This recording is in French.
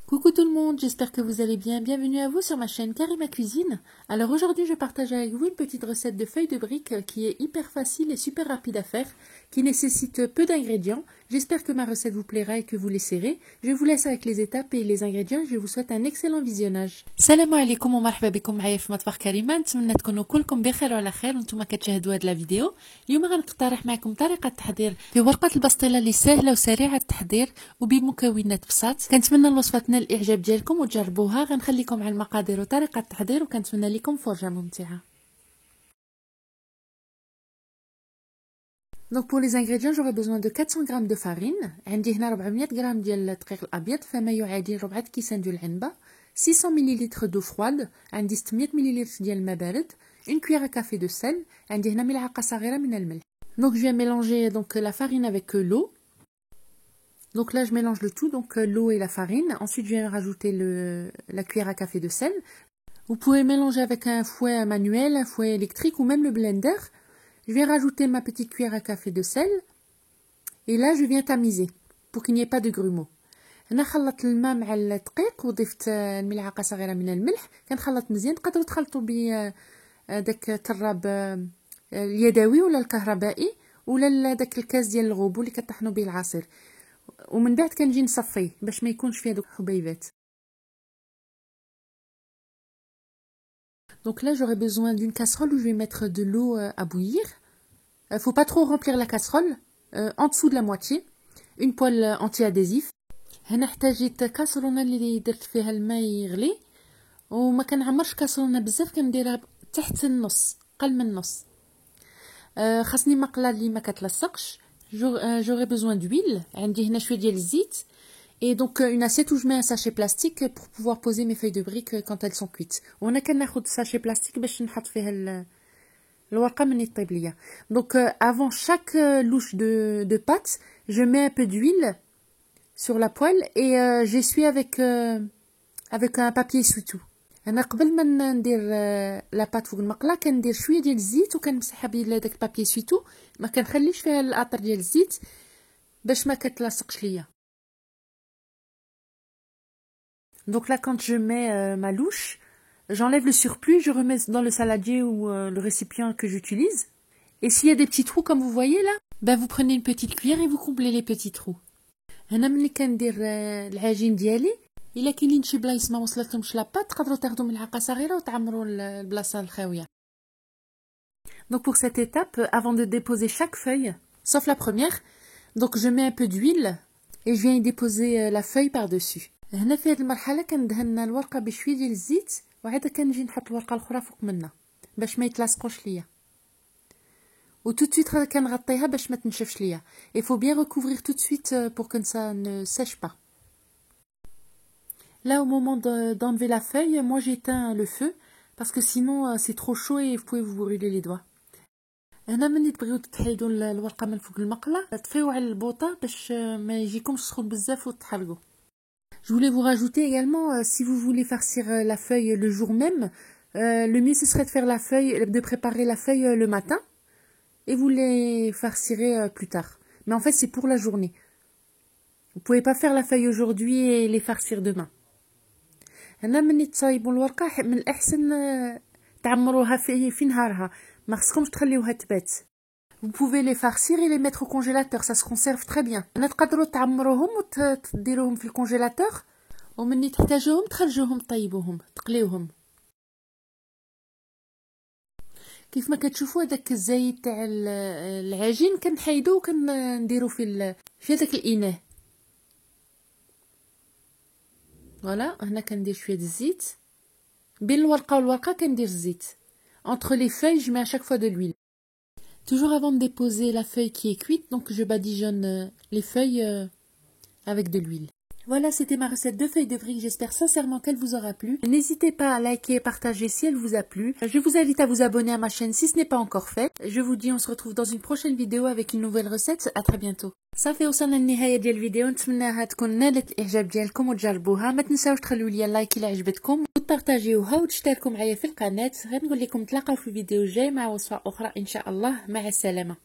Coucou tout le monde, j'espère que vous allez bien. Bienvenue à vous sur ma chaîne Karima Cuisine. Alors aujourd'hui je partage avec vous une petite recette de feuilles de briques qui est hyper facile et super rapide à faire, qui nécessite peu d'ingrédients. J'espère que ma recette vous plaira et que vous l'essaierez. Je vous laisse avec les étapes et les ingrédients. Je vous souhaite un excellent visionnage. Salam alaikum ومرحبا بكم معايا في مطبخ كريمة. نتمنى تكونوا كلكم بخير وعلى خير وانتم كتشاهدوا هذا الفيديو. اليوم غنقترح معكم طريقة تحضير في ورقة البسطيلة اللي سهلة وسريعة التحضير وبمكونات بساط. كنتمنى الوصفة تنال الاعجاب ديالكم وتجربوها. غنخليكم على المقادير وطريقة التحضير وكنتمنى لكم فرجة ممتعة. Donc pour les ingrédients, j'aurai besoin de 400 g de farine. عندي هنا 400 g ديال الدقيق الابيض فما يعادل 4 كيسان ديال العنبه. 600 ml d'eau froide. عندي 600 ml ديال الماء بارد. Une cuillère à café de sel. عندي هنا ملعقه صغيره من الملح. Donc je vais mélanger donc la farine avec l'eau. Donc là je mélange le tout, donc l'eau et la farine. Ensuite je vais rajouter la cuillère à café de sel. Vous pouvez mélanger avec un fouet manuel, un fouet électrique ou même le blender. Je vais rajouter ma petite cuillère à café de sel. Et là, je viens tamiser pour qu'il n'y ait pas de grumeaux. أنا خلطت الماء مع الدقيق وضفت الملعقة صغيرة من الملح. كنخلط مزيان. تقدروا تخلطوا بداك التراب اليدوي ولا الكهربائي ولا داك الكاس ديال الغوبو اللي كطحنوا به العصير. ومن بعد كنجي نصفيه باش ما يكونش فيه دوك الحبيبات. Donc là, j'aurai besoin d'une casserole où je vais mettre de l'eau à bouillir. Faut pas trop remplir la casserole, en dessous de la moitié. Une poêle anti-adhésif. هنا احتاجيت كاسرونه اللي درت فيها الماء يغلي وما كنعمرش كاسرونه بزاف كنديرها تحت النص قل من النص. خاصني مقله اللي ما كتلصقش. J'aurai besoin d'huile. عندي هنا شويه ديال الزيت. Et donc une assiette où je mets un sachet plastique pour pouvoir poser mes feuilles de briques quand elles sont cuites. وأنا كناخد sachet plastique باش نحط فيها الورقة من يطيب ليا. Donc avant chaque louche de pâte, je mets un peu d'huile sur la poêle et j'essuie avec un papier essuie-tout. أنا قبل ما ندير لا بات فوق المقلة كندير شوية ديال الزيت وكنمسحها بداك البابي اسويتو. ما كنخليش فيها القطر ديال الزيت باش ما كتلاصقش ليا. Donc là, quand je mets ma louche, j'enlève le surplus, je remets dans le saladier ou le récipient que j'utilise. Et s'il y a des petits trous comme vous voyez là, ben vous prenez une petite cuillère et vous comblez les petits trous. هنا ملي كندير العجين ديالي الا كاينين شي بلايص ما وصلتهمش لاباط تقدروا تاخذوا ملعقه صغيره وتعمروا البلاصه الخاويه. Donc pour cette étape, avant de déposer chaque feuille, sauf la première, donc je mets un peu d'huile et je viens y déposer la feuille par-dessus. هنا في هذه المرحله كندهن الورقه بشويه ديال الزيت وعاد كنجي نحط الورقه الاخرى فوق منها باش ما يتلاصقوش ليا. وتو de suite كنغطيها باش ما تنشفش ليا. Il faut bien recouvrir tout de suite pour que ça ne sèche pas. Là au moment d'enlever la feuille, moi j'éteins le feu parce que sinon c'est trop chaud et vous pouvez vous brûler les doigts. هنا ملي تبغيو تحيدوا الورقه من فوق المقله طفيو على البوطه باش ما يجيكمش سخون بزاف وتحرقوا. Je voulais vous rajouter également, si vous voulez farcir la feuille le jour même, le mieux ce serait de faire de préparer la feuille le matin et vous les farcirez plus tard. Mais en fait c'est pour la journée. Vous pouvez pas faire la feuille aujourd'hui et les farcir demain. هنا ملي تصايبوا الورقه من الأحسن تعمروها في نهارها، ما خصكمش تخليوها تبات. Vous pouvez les farcir et les mettre au congélateur, ça se conserve très bien. تقدروا تعمروهم وتديروهم في الكونجيلاتور ومني تحتاجوهم تخرجوهم طيبوهم تقليوهم. كيف ما كتشوفوا هذاك الزيت تاع العجين كنحيدوه وكنديرو في هذاك الاناء. فوالا هنا كندير شويه الزيت بين الورقه والورقه كندير الزيت. Entre les feuilles, je mets à chaque fois de l'huile. Toujours avant de déposer la feuille qui est cuite, donc je badigeonne les feuilles avec de l'huile. Voilà, c'était ma recette de feuilles de briques. J'espère sincèrement qu'elle vous aura plu. N'hésitez pas à liker et partager si elle vous a plu. Je vous invite à vous abonner à ma chaîne si ce n'est pas encore fait. Je vous dis on se retrouve dans une prochaine vidéo avec une nouvelle recette. À très bientôt. صافي وصلنا للنهايه ديال الفيديو. نتمنىها تكون نالت الاعجاب ديالكم وتجربوها. ما تنساوش تخلوا لي لايك الا عجبتكم وتبارطاجيوها وتشتركوا معايا في القناه. غنقول لكم نتلاقاو في الفيديو الجاي مع وصفه اخرى ان شاء الله. مع السلامه.